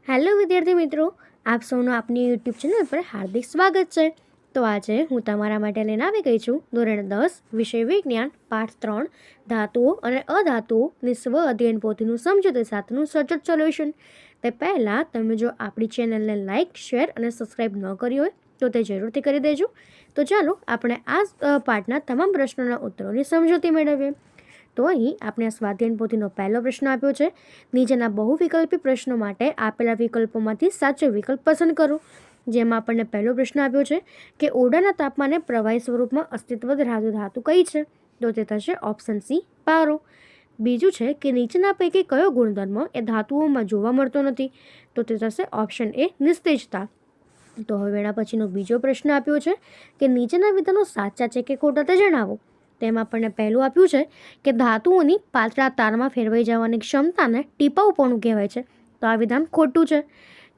Hello વિદ્યાર્થી મિત્રો, આપ સૌનું આપની યુટ્યુબ ચેનલ પર હાર્દિક સ્વાગત છે. તો આજે હું તમારા માટે લઈને આવી ગઈ છું ધોરણ 10 વિષય વિજ્ઞાન પાઠ 3 ધાતુઓ અને અધાતુઓની સ્વ અધ્યયન પોથીનું સમજૂતી સાથેનું સચોટ સોલ્યુશન. તે પહેલાં તમે જો આપણી ચેનલને લાઇક, શેર અને સબસ્ક્રાઈબ ન કરી હોય તો તે જરૂરથી કરી દેજો. તો ચાલો આપણે આ પાઠના તમામ પ્રશ્નોના ઉત્તરોની સમજૂતી મેળવીએ. તો અહીં આપણે સ્વાધ્યાયન પોથીનો પહેલો પ્રશ્ન આપ્યો છે. નીચેના બહુવિકલ્પી પ્રશ્નો માટે આપેલા વિકલ્પોમાંથી સાચો વિકલ્પ પસંદ કરો. જેમાં આપણને પહેલો પ્રશ્ન આપ્યો છે કે ઓરડાના તાપમાને પ્રવાહી સ્વરૂપમાં અસ્તિત્વ ધરાવતી ધાતુ કઈ છે? તો તે થશે ઓપ્શન સી, પારો. બીજું છે કે નીચેના પૈકી કયો ગુણધર્મ એ ધાતુઓમાં જોવા મળતો નથી? તો તે થશે ઓપ્શન એ, નિસ્તેજતા. તો હવે એના પછીનો બીજો પ્રશ્ન આપ્યો છે કે નીચેના વિધાનો સાચા છે કે ખોટા તે જણાવો. તેમાં આપણને પહેલું આપ્યું છે કે ધાતુઓની પાતળા તારમાં ફેરવાઈ જવાની ક્ષમતાને ટીપાઉપણું કહેવાય છે. તો આ વિધાન ખોટું છે.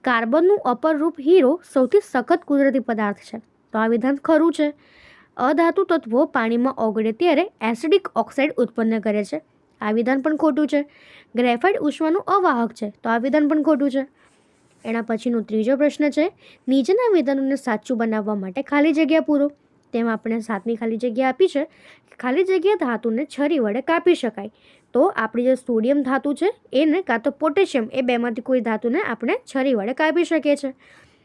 કાર્બનનું અપરરૂપ હીરો સૌથી સખત કુદરતી પદાર્થ છે. તો આ વિધાન ખરું છે. અધાતુ તત્વો પાણીમાં ઓગળે ત્યારે એસિડિક ઓક્સાઇડ ઉત્પન્ન કરે છે. આ વિધાન પણ ખોટું છે. ગ્રેફાઇટ ઉષ્માનું અવાહક છે. તો આ વિધાન પણ ખોટું છે. એના પછીનો ત્રીજો પ્રશ્ન છે નીચેના વિધાનોને સાચું બનાવવા માટે ખાલી જગ્યા પૂરો. તેમાં આપણે 7મી ખાલી જગ્યા આપી છે. ખાલી જગ્યા ધાતુને છરી વડે કાપી શકાય. તો આપણી જે સોડિયમ ધાતુ છે એને કાં તો પોટેશિયમ, એ બેમાંથી કોઈ ધાતુને આપણે છરી વડે કાપી શકીએ છીએ.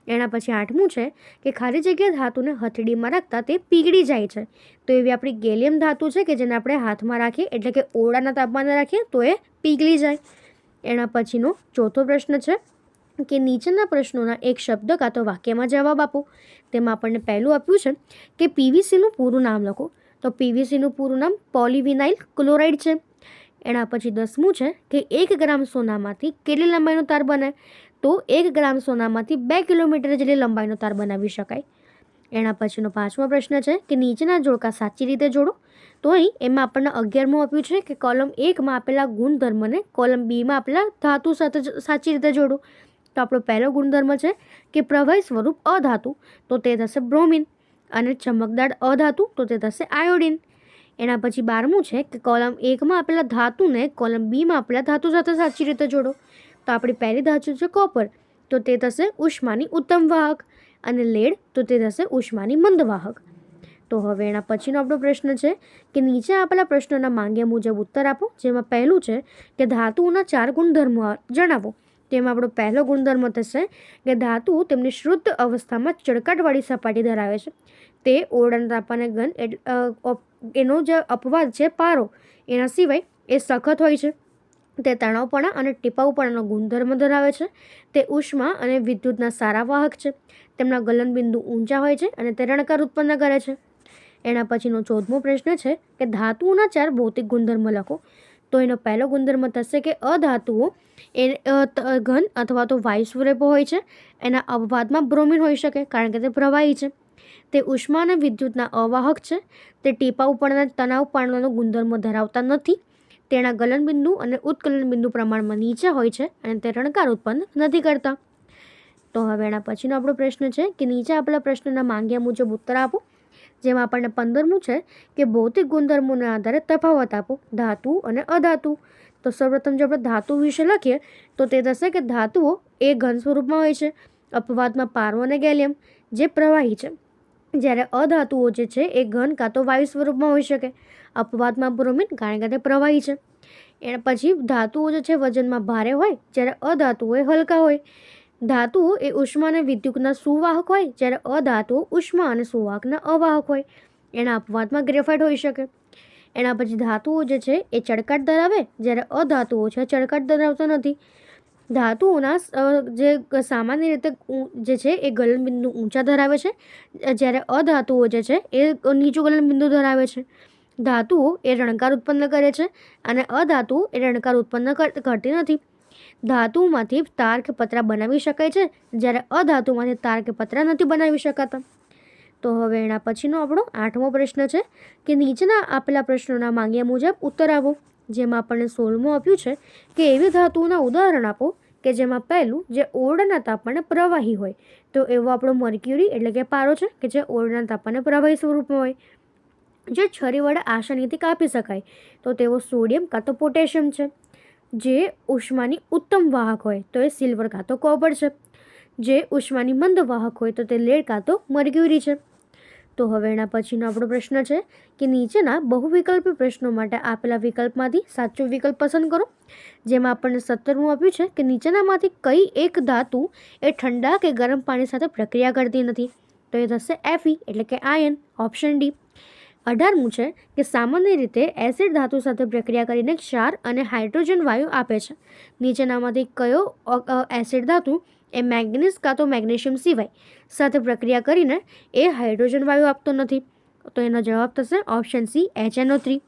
એના પછી 8મું છે કે ખાલી જગ્યા ધાતુને હથેળીમાં રાખતા તે પીગળી જાય છે. તો એવી આપણી ગેલિયમ ધાતુ છે કે જેને આપણે હાથમાં રાખીએ એટલે કે ઓરડાના તાપમાને રાખીએ તો એ પીગળી જાય. એના પછીનો ચોથો પ્રશ્ન છે કે નીચેના પ્રશ્નોના એક શબ્દ કાં તો વાક્યમાં જવાબ આપો. તેમાં આપણને પહેલું આપ્યું છે કે પીવીસીનું પૂરું નામ લખો. તો પીવીસીનું પૂરું નામ પોલીવિનાઇલ ક્લોરાઇડ છે. એના પછી 10મું છે કે 1 ગ્રામ સોનામાંથી કેટલી લંબાઈનો તાર બને? તો 1 ગ્રામ સોનામાંથી 2 કિલોમીટર જેટલી લંબાઈનો તાર બનાવી શકાય. એના પછીનો 5મો પ્રશ્ન છે કે નીચેના જોડકા સાચી રીતે જોડો. તો અહીં એમાં આપણને 11મું આપ્યું છે કે કોલમ 1માં આપેલા ગુણધર્મને કોલમ 2માં આપેલા ધાતુ સાથે સાચી રીતે જોડો. તો આપણો પહેલો ગુણધર્મ છે કે પ્રવાહી સ્વરૂપ અધાતુ, તો તે થશે બ્રોમિન. અને ચમકદાર અધાતુ, તો તે થશે આયોડિન. એના પછી 12મું છે કે કોલમ 1માં આપેલા ધાતુને કોલમ 2માં આપેલા ધાતુ સાથે સાચી રીતે જોડો. તો આપણી પહેલી ધાતુ છે કોપર, તો તે થશે ઉષ્માની ઉત્તમ વાહક. અને લેડ, તો તે થશે ઉષ્માની મંદ વાહક. તો હવે એના પછીનો આપણો પ્રશ્ન છે કે નીચે આપેલા પ્રશ્નોના માંગ્યા મુજબ ઉત્તર આપો. જેમાં પહેલું છે કે ધાતુઓના 4 ગુણધર્મો જણાવો. તેમાં આપણો પહેલો ગુણધર્મ થશે કે ધાતુઓ તેમની શુદ્ધ અવસ્થામાં ચળકાટવાળી સપાટી ધરાવે છે. તે ઓરડાના તાપમાને ઘન એનો જે અપવાદ છે પારો, એના સિવાય એ સખત હોય છે. તે તણાવપણા અને ટીપાઉપણાનો ગુણધર્મ ધરાવે છે. તે ઉષ્મા અને વિદ્યુતના સારા વાહક છે. તેમના ગલનબિંદુ ઊંચા હોય છે અને તે રણકાર ઉત્પન્ન કરે છે. એના પછીનો 14મો પ્રશ્ન છે કે ધાતુઓના 4 ભૌતિક ગુણધર્મ લખો. તો એનો પહેલો ગુણધર્મ થશે કે અધાતુઓ એ ઘન અથવા તો વાયુ સ્વરૂપો હોય છે. એના અપવાદમાં બ્રોમિન હોઈ શકે કારણ કે તે પ્રવાહી છે. તે ઉષ્મા અને વિદ્યુતના અવાહક છે. તે ટીપાઉપણના તણાવપણાનો ગુણધર્મ ધરાવતા નથી. તેના ગલનબિંદુ અને ઉત્કલન બિંદુ પ્રમાણમાં નીચે હોય છે અને તે રણકાર ઉત્પન્ન નથી કરતા. તો હવે એના પછીનો આપણો પ્રશ્ન છે કે નીચે આપેલા પ્રશ્નના માંગ્યા મુજબ ઉત્તર આપો. જેમાં આપણને 15મું છે કે ભૌતિક ગુણધર્મોના આધારે તફાવત આપો ધાતુ અને અધાતુ. તો સૌપ્રથમ જો આપણે ધાતુ વિશે લખીએ તો તે થશે કે ધાતુઓ એ ઘન સ્વરૂપમાં હોય છે. અપવાદમાં પારો અને ગેલિયમ જે પ્રવાહી છે. જ્યારે અધાતુઓ જે છે એ ઘન કાં તો વાયુ સ્વરૂપમાં હોઈ શકે. અપવાદમાં બ્રોમિન કારણ કે તે પ્રવાહી છે. એના પછી ધાતુઓ જે છે વજનમાં ભારે હોય જ્યારે અધાતુઓ એ હલકા હોય. ધાતુઓ એ ઉષ્મા અને વિદ્યુતના સુવાહક હોય જ્યારે અધાતુઓ ઉષ્મા અને સુવાહકના અવાહક હોય. એના અપવાદમાં ગ્રેફાઇટ હોઈ શકે. એના પછી ધાતુઓ જે છે એ ચળકાટ ધરાવે જ્યારે અધાતુઓ છે ચળકાટ ધરાવતા નથી. ધાતુઓના જે સામાન્ય રીતે જે છે એ ગલનબિંદુ ઊંચા ધરાવે છે જ્યારે અધાતુઓ જે છે એ નીચું ગલનબિંદુ ધરાવે છે. ધાતુઓ એ રણકાર ઉત્પન્ન કરે છે અને અધાતુઓ એ રણકાર ઉત્પન્ન કરતી નથી. ધાતુઓમાંથી તાર કે પતરા બનાવી શકાય છે જ્યારે અધાતુમાંથી તાર કે પતરા નથી બનાવી શકાતા. તો હવે એના પછીનો આપણો 8મો પ્રશ્ન છે કે નીચેના આપેલા પ્રશ્નોના માંગ્યા મુજબ ઉત્તર આપો. જેમાં આપણને 16મું આપ્યું છે કે એવી ધાતુઓના ઉદાહરણ આપો કે જેમાં પહેલું જે ઓરડાના તાપમાને પ્રવાહી હોય. તો એવો આપણો મર્ક્યુરી એટલે કે પારો છે કે જે ઓરડાના તાપમાને પ્રવાહી સ્વરૂપમાં હોય. જે છરી વડે આસાનીથી કાપી શકાય તો તેવો સોડિયમ કાં તો પોટેશિયમ છે. જે ઉષ્માની ઉત્તમ વાહક હોય તો એ સિલ્વર કાં તો કોપર છે, જે ઉષ્માની મંદ વાહક હોય તો તે લેડ કાં તો મર્ક્યુરી છે. તો હવે એના પછીનો આપણો પ્રશ્ન છે કે નીચેના બહુવિકલ્પી પ્રશ્નો માટે આપેલા વિકલ્પમાંથી સાચો વિકલ્પ પસંદ કરો. જેમાં આપણને 17મું આપ્યું છે કે નીચેનામાંથી કઈ એક ધાતુ એ ઠંડા કે ગરમ પાણી સાથે પ્રક્રિયા કરતી નથી, તો એ થશે Fe એટલે કે આયન, ઓપ્શન ડી. 18મું છે કે સામાન્ય રીતે એસિડ ધાતુ સાથે પ્રક્રિયા કરીને ક્ષાર અને હાઇડ્રોજન વાયુ આપે છે. નીચેનામાંથી કયો એસિડ ધાતુ એ મેંગનીઝ કાં તો મેગ્નેશિયમ સિવાય સાથે પ્રક્રિયા કરીને એ હાઇડ્રોજન વાયુ આપતો નથી, તો એનો જવાબ થશે ઓપ્શન સી HNO3.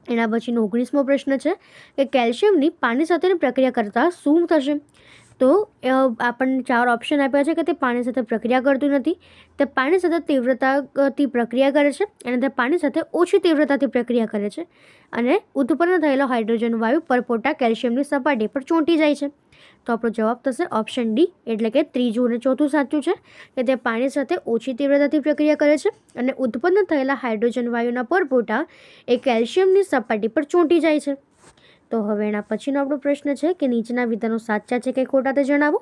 એના પછીનો 19મો પ્રશ્ન છે કે કેલ્શિયમની પાણી સાથેની પ્રક્રિયા કરતાં શું થશે, તો આપણને 4 ઓપ્શન આપ્યા છે કે તે પાણી સાથે પ્રક્રિયા કરતું નથી, તે પાણી સાથે તીવ્રતાથી પ્રક્રિયા કરે છે અને તે પાણી સાથે ઓછી તીવ્રતાથી પ્રક્રિયા કરે છે અને ઉત્પન્ન થયેલો હાઇડ્રોજન વાયુ પરપોટા કેલ્શિયમની સપાટી પર ચોંટી જાય છે. તો આપણો જવાબ થશે ઓપ્શન ડી એટલે કે 3જું અને 4થું સાચું છે કે તે પાણી સાથે ઓછી તીવ્રતાથી પ્રક્રિયા કરે છે અને ઉત્પન્ન થયેલા હાઇડ્રોજન વાયુના પરપોટા એ કેલ્શિયમની સપાટી પર ચોંટી જાય છે. તો હવે એના પછીનો આપણો પ્રશ્ન છે કે નીચેના વિધાનો સાચા છે કે ખોટા તે જણાવો.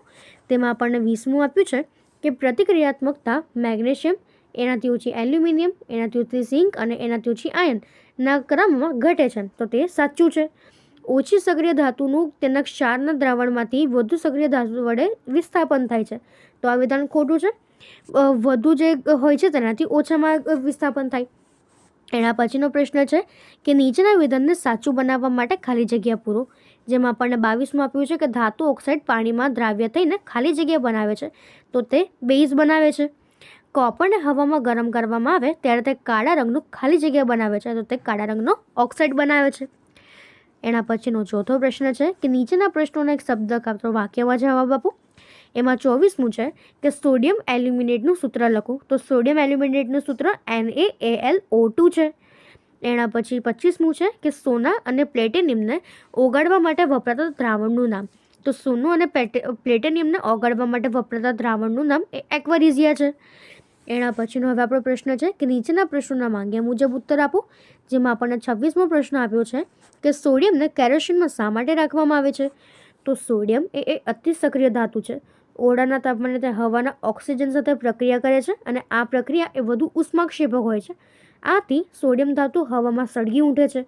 તેમાં આપણને 20મું આપ્યું છે કે પ્રતિક્રિયાત્મકતા મેગ્નેશિયમ, એનાથી ઓછી એલ્યુમિનિયમ, એનાથી ઓછી ઝિંક અને એનાથી ઓછી આયનના ક્રમમાં ઘટે છે, તો તે સાચું છે. ઓછી સક્રિય ધાતુનું તેના ક્ષારના દ્રાવણમાંથી વધુ સક્રિય ધાતુ વડે વિસ્થાપન થાય છે, તો આ વિધાન ખોટું છે. વધુ જે હોય છે તેનાથી ઓછામાં વિસ્થાપન થાય. એના પછીનો પ્રશ્ન છે કે નીચેના વિધાનને સાચું બનાવવા માટે ખાલી જગ્યા પૂરો. જેમાં આપણને 22મું આપ્યું છે કે ધાતુ ઓક્સાઇડ પાણીમાં દ્રાવ્ય થઈને ખાલી જગ્યા બનાવે છે, તો તે બેઝ બનાવે છે. કોપરને હવામાં ગરમ કરવામાં આવે ત્યારે તે કાળા રંગનું ખાલી જગ્યા બનાવે છે, તો તે કાળા રંગનો ઓક્સાઇડ બનાવે છે. એના પછીનો 4થો પ્રશ્ન છે કે નીચેના પ્રશ્નોના એક શબ્દ કાં તો વાક્યમાં જવાબ આપો. એમાં 24મું છે કે સોડિયમ એલ્યુમિનેટનું સૂત્ર લખો, તો સોડિયમ એલ્યુમિનેટનું સૂત્ર NaAlO2 છે. એના પછી 25મું છે કે સોના અને પ્લેટિનિયમને ઓગાળવા માટે વપરાતા દ્રાવણનું નામ, તો સોનું અને પ્લેટિનિયમને ઓગાળવા માટે વપરાતા દ્રાવણનું નામ એ એક્વારિઝિયા છે. એના પછીનો હવે આપણો પ્રશ્ન છે કે નીચેના પ્રશ્નોના માંગ્યા મુજબ ઉત્તર આપો. જેમાં આપણને 26મો પ્રશ્ન આપ્યો છે કે સોડિયમને કેરોસીનમાં શા માટે રાખવામાં આવે છે, તો સોડિયમ એ અતિ સક્રિય ધાતુ છે. ઓરડાના તાપમાને તે હવાના ઓક્સિજન સાથે પ્રક્રિયા કરે છે અને આ પ્રક્રિયા એ વધુ ઉષ્માક્ષેપક હોય છે. આથી સોડિયમ ધાતુ હવામાં સળગી ઉઠે છે.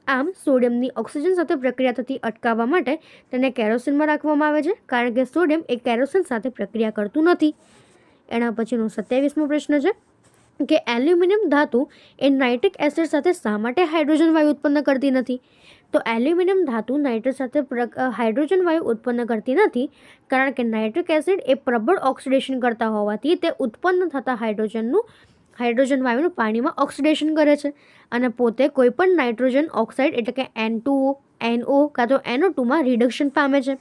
આમ સોડિયમની ઓક્સિજન સાથે પ્રક્રિયા થતી અટકાવવા માટે તેને કેરોસીનમાં રાખવામાં આવે છે, કારણ કે સોડિયમ એ કેરોસીન સાથે પ્રક્રિયા કરતું નથી. એના પછીનો 27મો પ્રશ્ન છે કે એલ્યુમિનિયમ ધાતુ એ નાઇટ્રિક એસિડ સાથે શા માટે હાઇડ્રોજન વાયુ ઉત્પન્ન કરતી નથી, તો એલ્યુમિનિયમ ધાતુ નાઇટ્રેટ સાથે હાઇડ્રોજન વાયુ ઉત્પન્ન કરતી નથી, કારણ કે નાઇટ્રિક એસિડ એ પ્રબળ ઓક્સિડેશન કરતા હોવાથી તે ઉત્પન્ન થતા હાઇડ્રોજન વાયુનું પાણીમાં ઓક્સિડેશન કરે છે અને પોતે કોઈપણ નાઇટ્રોજન ઓક્સાઇડ એટલે કે N2O, NO કાં તો NO2માં રિડક્શન પામે છે.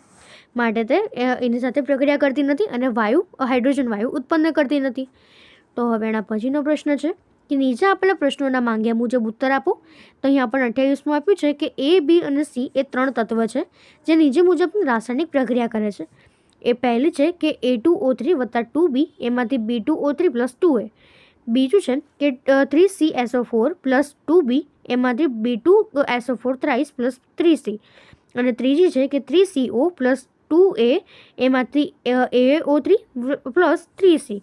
માટે તે એની સાથે પ્રક્રિયા કરતી નથી અને હાઇડ્રોજન વાયુ ઉત્પન્ન કરતી નથી. તો હવે એના પછીનો પ્રશ્ન છે કે નીચે આપેલા પ્રશ્નોના માંગ્યા મુજબ ઉત્તર આપો. તો અહીં આપણને 28મું આપ્યું છે કે A, B અને C એ 3 તત્વ છે જે નીચે મુજબની રાસાયણિક પ્રક્રિયા કરે છે. એ પહેલી છે કે A2O3 + 2B એમાંથી B2O3 + 2A. બીજું છે કે 3CSO4 + 2B એમાંથી B2SO4 thrice + 3C. અને ત્રીજી છે કે 3CO + 2A એમાંથી AO3 + 3C.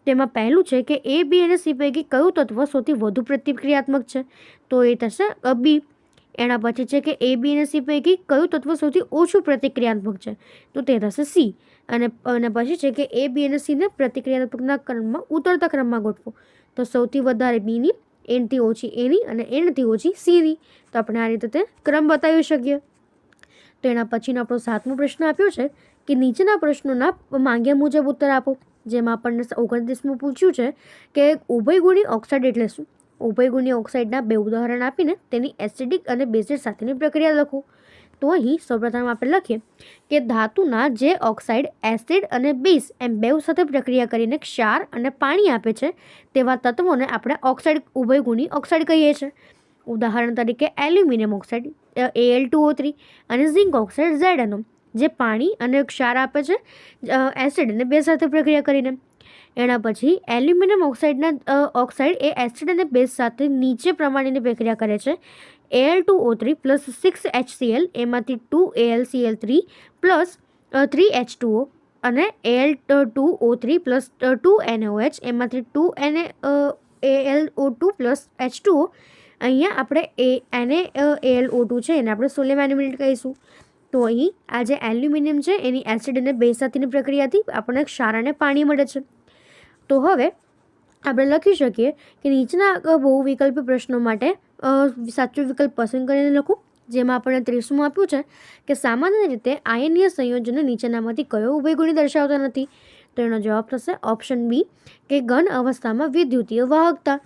તેમાં પહેલું છે કે A, B અને C પૈકી કયું તત્વ સૌથી વધુ પ્રતિક્રિયાત્મક છે, તો એ થશે B. એના પછી છે કે A, B અને C પૈકી કયું તત્વ સૌથી ઓછું પ્રતિક્રિયાત્મક છે, તો તે થશે C. અને પછી છે કે A, B અને Cને પ્રતિક્રિયાત્મકના ક્રમમાં ઉતરતા ક્રમમાં ગોઠવો, તો સૌથી વધારે Bની, Nથી ઓછી Aની અને Nથી ઓછી Cની. તો આપણે આ રીતે તે ક્રમ બતાવી શકીએ. તો એના પછીનો આપણો 7મો પ્રશ્ન આપ્યો છે કે નીચેના પ્રશ્નોના માંગ્યા મુજબ ઉત્તર આપો. જેમાં આપણને 29મું પૂછ્યું છે કે ઉભયગુણી ઓક્સાઇડ એટલે શું. ઉભયગુણી ઓક્સાઇડના 2 ઉદાહરણ આપીને તેની એસિડિક અને બેઝિક સાથેની પ્રક્રિયા લખો. તો અહીં સૌપ્રથમ આપણે લખીએ કે ધાતુના જે ઓક્સાઇડ એસિડ અને બેઝ એમ 2 સાથે પ્રક્રિયા કરીને ક્ષાર અને પાણી આપે છે તેવા તત્વોને આપણે ઉભયગુણી ઓક્સાઇડ કહીએ છીએ. ઉદાહરણ તરીકે એલ્યુમિનિયમ ઓક્સાઇડ Al2O3 અને ઝિંક ઓક્સાઇડ ZnO, જે પાણી અને ક્ષાર આપે છે એસિડ અને બેઝ સાથે પ્રક્રિયા કરીને. એના પછી એલ્યુમિનિયમ ઓક્સાઇડ એ એસિડ અને બેઝ સાથે નીચે પ્રમાણેની પ્રક્રિયા કરે છે Al2O3 પ્લસ 6HCl, એમાંથી 2AlCl3 પ્લસ 3H2O, અને Al2O3 પ્લસ 2NaOH, એમાંથી 2NaAlO2 પ્લસ H2O. અહીંયા આપણે NaAlO2 છે એને આપણે સોડિયમ એલ્યુમિનેટ કહીશું. તો અહીં આ જે એલ્યુમિનિયમ છે એની એસિડ અને બેઝ સાથેની પ્રક્રિયાથી આપણને ક્ષાર અને પાણી મળે છે. તો હવે આપણે લખી શકીએ કે નીચેના બહુવિકલ્પી પ્રશ્નો માટે સાચો વિકલ્પ પસંદ કરીને લખું. જેમાં આપણને 30મું આપ્યું છે કે સામાન્ય રીતે આયનીય સંયોજનો નીચેનામાંથી કયો ઉભયગુણી દર્શાવતા નથી. તો એનો જવાબ થશે ઓપ્શન બી, કે ઘન અવસ્થામાં વિદ્યુતીય વાહકતા.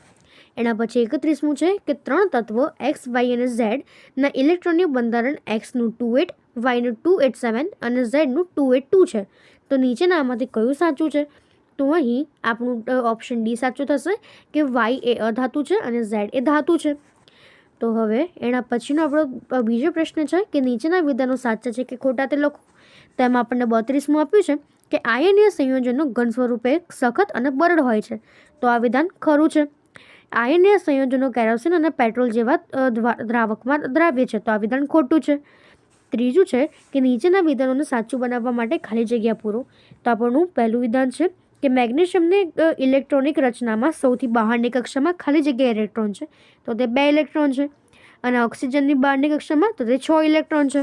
એના પછી 31મું છે કે 3 તત્વો એક્સ, વાય અને ઝેડ ના ઇલેક્ટ્રોનનું બંધારણ એક્સનું 2s, વાયનું 2s7 અને ઝેડનું 2s2 છે. તો નીચેનામાંથી કયું સાચું છે? તો અહીં આપણું ઓપ્શન ડી સાચું થશે કે વાય એ અધાતુ છે અને ઝેડ એ ધાતુ છે. તો હવે એના પછીનો આપણો બીજો પ્રશ્ન છે કે નીચેના વિધાનો સાચા છે કે ખોટા તે લખો. તેમાં આપણને 32મું આપ્યું છે કે આયનીય સંયોજનો ઘન સ્વરૂપે સખત અને બરડ હોય છે. તો આ વિધાન ખરું છે. આયનીય સંયોજનો કેરોસીન અને પેટ્રોલ જેવા દ્રાવકમાં દ્રાવ્ય છે. તો આ વિધાન ખોટું છે. ત્રીજું છે કે નીચેના વિધાનોને સાચું બનાવવા માટે ખાલી જગ્યા પૂરો. તો આપણું પહેલું વિધાન છે કે મેગ્નેશિયમની ઇલેક્ટ્રોનિક રચનામાં સૌથી બહારની કક્ષામાં ખાલી જગ્યા ઇલેક્ટ્રોન છે. તો તે 2 ઇલેક્ટ્રોન છે. અને ઓક્સિજનની બહારની કક્ષામાં તો તે 6 ઇલેક્ટ્રોન છે.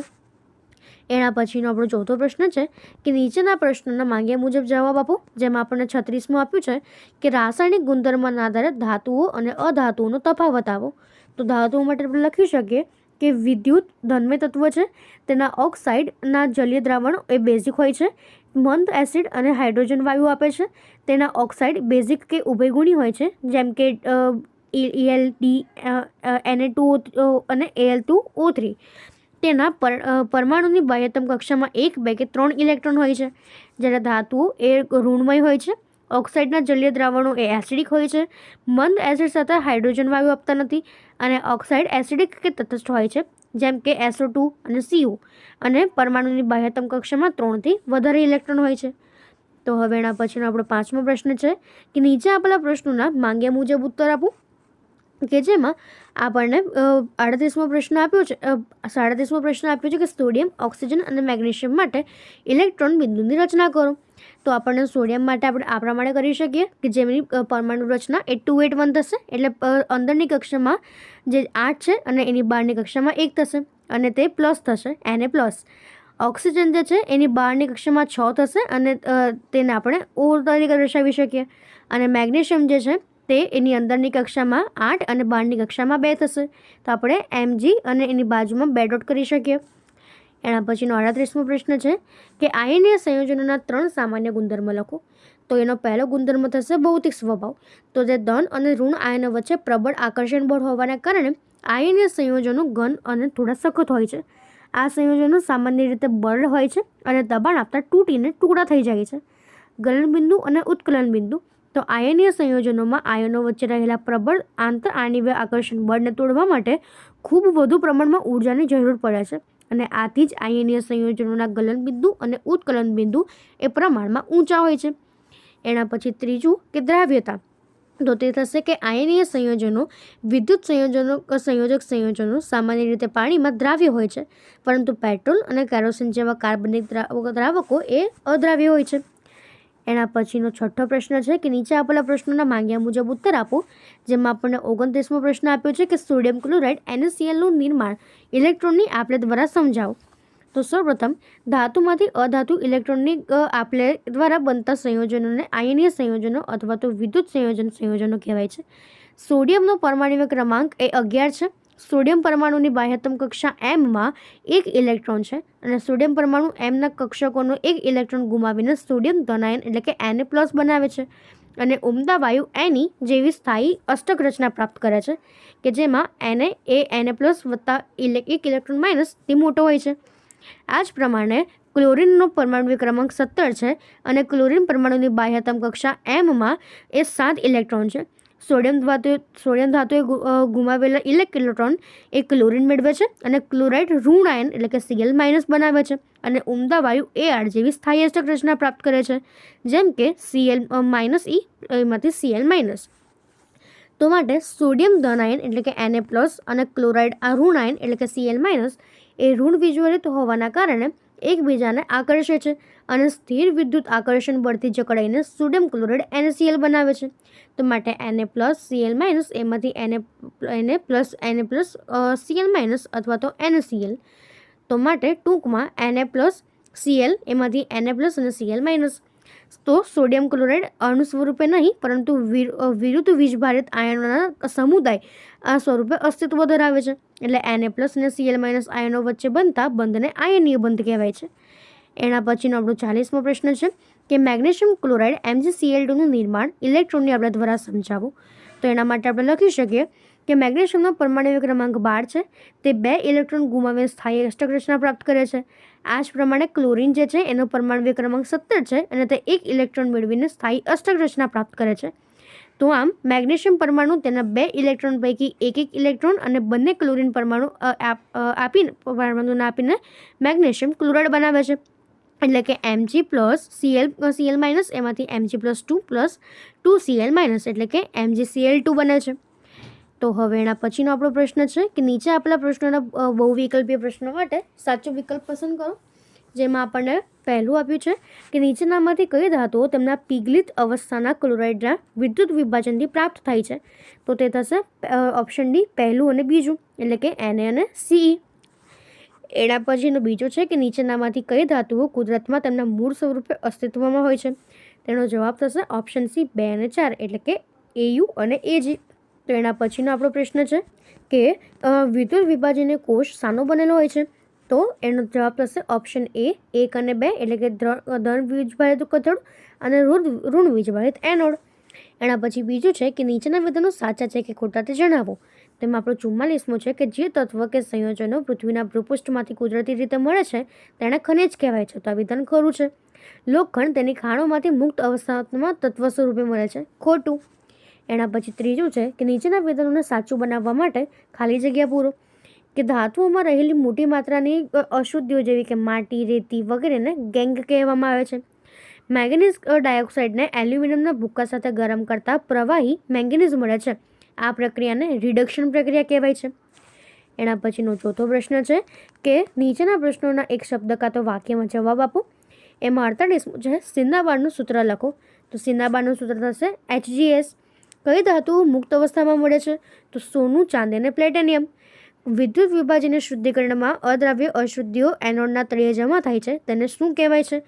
એના પછીનો આપણો ચોથો પ્રશ્ન છે કે નીચેના પ્રશ્નોના માંગ્યા મુજબ જવાબ આપો. જેમાં આપણને 36મું આપ્યું છે કે રાસાયણિક ગુણધર્મના આધારે ધાતુઓ અને અધાતુઓનો તફાવત આપો. તો ધાતુઓ માટે આપણે લખી શકીએ કે વિદ્યુત ધન્મય તત્વ છે, તેના ઓક્સાઇડના જલીય દ્રાવણ એ બેઝિક હોય છે. મંદ એસિડ અને હાઇડ્રોજન વાયુ આપે છે. તેના ઓક્સાઇડ બેઝિક કે ઉભયગુણી હોય છે, જેમ કે ELD, Na2O અને Al2O3. તેના પરમાણુની બાહ્યતમ કક્ષામાં 1, 2 કે 3 ઇલેક્ટ્રોન હોય છે. જ્યારે ધાતુઓ એ ઋણમય હોય છે. ઓક્સાઇડના જલીય દ્રાવણો એ એસિડિક હોય છે. મંદ એસિડ સાથે હાઇડ્રોજન વાયુ આપતા નથી. અને ઓક્સાઇડ એસિડિક કે તટસ્થ હોય છે, જેમ કે SO2 અને CO. અને પરમાણુની બાહ્યતમ કક્ષામાં 3થી વધારે ઇલેક્ટ્રોન હોય છે. તો હવે એના પછીનો આપણો 5મો પ્રશ્ન છે કે નીચે આપેલા પ્રશ્નોના માંગ્યા મુજબ ઉત્તર આપો. કે જેમાં આપણને 38મો પ્રશ્ન આપ્યો છે 37મો પ્રશ્ન આપ્યો છે કે સોડિયમ, ઓક્સિજન અને મેગ્નેશિયમ માટે ઇલેક્ટ્રોન બિંદુની રચના કરો. તો આપણને સોડિયમ માટે આપણે આ પ્રમાણે કરી શકીએ કે જેમની પરમાણુ રચના એ 2s1 થશે. એટલે અંદરની કક્ષામાં જે 8 છે અને એની બહારની કક્ષામાં 1 થશે અને તે પ્લસ થશે, Na+. ઓક્સિજન જે છે એની બહારની કક્ષામાં 6 થશે અને તેને આપણે O તરીકે દર્શાવી શકીએ. અને મેગ્નેશિયમ જે છે તે એની અંદરની કક્ષામાં 8 અને બહારની કક્ષામાં 2 થશે. તો આપણે Mg અને એની બાજુમાં 2 ડોટ કરી શકીએ. એના પછીનો 38મો પ્રશ્ન છે કે આયનીય સંયોજનોના 3 સામાન્ય ગુણધર્મ લખો. તો એનો પહેલો ગુણધર્મ થશે ભૌતિક સ્વભાવ. તો જે ધન અને ઋણ આયનો વચ્ચે પ્રબળ આકર્ષણ બળ હોવાના કારણે આયનીય સંયોજનો ઘન અને થોડા સખત હોય છે. આ સંયોજનો સામાન્ય રીતે બરડ હોય છે અને દબાણ આપતા તૂટીને ટુકડા થઈ જાય છે. ગલનબિંદુ અને ઉત્કલન બિંદુ. તો આયનીય સંયોજનોમાં આયનો વચ્ચે રહેલા પ્રબળ આંતર આણ્વીય આકર્ષણ બળને તોડવા માટે ખૂબ વધુ પ્રમાણમાં ઉર્જાની જરૂર પડે છે. અને આથી જ આયનીય સંયોજનોના ગલનબિંદુ અને ઉત્કલન બિંદુ એ પ્રમાણમાં ઊંચા હોય છે. એના પછી ત્રીજું કે દ્રાવ્યતા. તો તે થશે કે આયનીય સંયોજનો વિદ્યુત સંયોજક સંયોજનો સામાન્ય રીતે પાણીમાં દ્રાવ્ય હોય છે, પરંતુ પેટ્રોલ અને કેરોસીન જેવા કાર્બનિક દ્રાવકો એ અદ્રાવ્ય હોય છે. એના પછીનો છઠ્ઠો પ્રશ્ન છે કે નીચે આપેલા પ્રશ્નોના માંગ્યા મુજબ ઉત્તર આપો. જેમાં આપણને 29મો પ્રશ્ન આપ્યો છે કે સોડિયમ ક્લોરાઇડ NaClનું નિર્માણ ઇલેક્ટ્રોનની આપલે દ્વારા સમજાવો. તો સૌપ્રથમ ધાતુમાંથી અધાતુ ઇલેક્ટ્રોનની આપલે દ્વારા બનતા સંયોજનોને આયનીય સંયોજનો અથવા તો વિદ્યુત સંયોજનો કહેવાય છે. સોડિયમનો પરમાણ્વીય ક્રમાંક એ 11 છે. સોડિયમ પરમાણુની બાહ્યતમ કક્ષા M-માં 1 ઇલેક્ટ્રોન છે અને સોડિયમ પરમાણુ Mના કક્ષકોનો 1 ઇલેક્ટ્રોન ગુમાવીને સોડિયમ ધનાયન એટલે કે Na+ બનાવે છે અને ઉમદા વાયુ Na જેવી સ્થાયી અષ્ટક રચના પ્રાપ્ત કરે છે કે જેમાં Na એ Na+ વત્તા 1 ઇલેક્ટ્રોન માઇનસ તે મોટો હોય છે. આ જ પ્રમાણે ક્લોરીનનો પરમાણુ ક્રમાંક 17 છે અને ક્લોરીન પરમાણુની બાહ્યતમ કક્ષા M-માં એ 7 ઇલેક્ટ્રોન છે. સોડિયમ ધાતુએ ગુમાવેલા ઇલેક્ટ્રોન એ ક્લોરીન મેળવે છે અને ક્લોરાઇડ ઋણ આયન એટલે કે Cl- બનાવે છે અને ઉમદા વાયુ Ar જેવી સ્થાયી અષ્ટક રચના પ્રાપ્ત કરે છે, જેમ કે Cl- એમાંથી Cl-. તો માટે સોડિયમ ધન આયન એટલે કે Na+ અને ક્લોરાઇડ આ ઋણ આયન એટલે કે Cl- એ ઋણ વીજવરિત હોવાના કારણે એકબીજાને આકર્ષે છે અને સ્થિર વિદ્યુત આકર્ષણ બળથી જકડાઈને સોડિયમ ક્લોરાઇડ NaCl બનાવે છે. તો માટે Na+, Cl- એમાંથી Na+, Cl- અથવા તો NaCl. તો માટે ટૂંકમાં Na+, Cl એમાંથી Na+ અને Cl-. તો સોડિયમ ક્લોરાઇડ અણુ સ્વરૂપે નહીં પરંતુ વિરુદ્ધ વીજભારિત આયનોના સમુદાય આ સ્વરૂપે અસ્તિત્વ ધરાવે છે. એટલે Na+ અને Cl- આયનો વચ્ચે બનતા બંધને આયનીય બંધ કહેવાય છે. એના પછીનો આપણો 40મો પ્રશ્ન છે કે મેગ્નેશિયમ ક્લોરાઇડ MgCl2નું નિર્માણ ઇલેક્ટ્રોનની આપણા દ્વારા સમજાવો. તો એના માટે આપણે લખી શકીએ કે મેગ્નેશિયમનો પરમાણુ ક્રમાંક 12 છે. તે 2 ઇલેક્ટ્રોન ગુમાવીને સ્થાયી અષ્ટક રચના પ્રાપ્ત કરે છે. આ જ પ્રમાણે ક્લોરીન જે છે એનો પરમાણુ ક્રમાંક 17 છે અને તે 1 ઇલેક્ટ્રોન મેળવીને સ્થાયી અષ્ટક રચના પ્રાપ્ત કરે છે. તો આમ મેગ્નેશિયમ પરમાણુ તેના 2 ઇલેક્ટ્રોન પૈકી એક ઇલેક્ટ્રોન અને બંને ક્લોરીન આપીને મેગ્નેશિયમ ક્લોરાઇડ બનાવે છે. એટલે કે Mg+Cl એમાંથી Mg+2 2Cl- એટલે કે MgCl2 બને છે. તો હવે એના પછીનો આપણો પ્રશ્ન છે કે નીચે આપેલા પ્રશ્નોના બહુવિકલ્પીય પ્રશ્નો માટે સાચો વિકલ્પ પસંદ કરો. જેમાં આપણને પહેલું આપ્યું છે કે નીચેનામાંથી કઈ ધાતુઓ તેમના પિગલિત અવસ્થાના ક્લોરાઇડના વિદ્યુત વિભાજનથી પ્રાપ્ત થાય છે. તો તે થશે ઓપ્શન ડી પહેલું અને બીજું એટલે કે Na અને Ce. એના પછીનો બીજો છે કે નીચેનામાંથી કઈ ધાતુઓ કુદરતમાં તેમના મૂળ સ્વરૂપે અસ્તિત્વમાં હોય છે. તેનો જવાબ થશે ઓપ્શન સી 2 અને 4 એટલે કે Au અને Ag. તો એના પછીનો આપણો પ્રશ્ન છે કે વિદ્યુત વિભાજનીય કોષ શાનો બનેલો હોય છે. તો એનો જવાબ થશે ઓપ્શન એ 1 અને 2 એટલે કે ધન વીજભારિત કેથોડ અને ઋણ વીજભારિત એનોડ. એના પછી બીજું છે કે નીચેના વિધાનો સાચા છે કે ખોટા તે જણાવો. તેમાં આપણો 44મો છે કે જે તત્વ કે સંયોજનો પૃથ્વીના ભૂપૃષ્ઠમાંથી કુદરતી રીતે મળે છે તેને ખનિજ કહેવાય છે. તો આ વિધાન ખરું છે. લોખંડ તેની ખાણોમાંથી મુક્ત અવસ્થામાં તત્વ સ્વરૂપે મળે છે. ખોટું. એના પછી ત્રીજું છે કે નીચેના વિધાનોને સાચું બનાવવા માટે ખાલી જગ્યા પૂરો. કે ધાતુઓમાં રહેલી મોટી માત્રાની અશુદ્ધિઓ જેવી કે માટી, રેતી વગેરેને ગેંગ કહેવામાં આવે છે. મેંગેનીઝ ડાયોક્સાઇડને એલ્યુમિનિયમના ભૂક્કા સાથે ગરમ કરતા પ્રવાહી મેંગેનીઝ મળે છે. આ પ્રક્રિયાને રિડક્શન પ્રક્રિયા કહેવાય છે. એના પછીનો ચોથો પ્રશ્ન છે કે નીચેના પ્રશ્નોના એક શબ્દ કાં તો વાક્યમાં જવાબ આપો. એમાં 48મું છે સિન્નાબારનું સૂત્ર લખો. તો સિન્નાબારનું સૂત્ર થશે Hgs. કઈ ધાતુઓ મુક્ત અવસ્થામાં મળે છે. તો સોનું, ચાંદી અને પ્લેટિનિયમ. વિદ્યુત વિભાજનીય શુદ્ધિકરણમાં અદ્રાવ્ય અશુદ્ધિઓ એનોડના તળિયે જમા થાય છે તેને શું કહેવાય છે.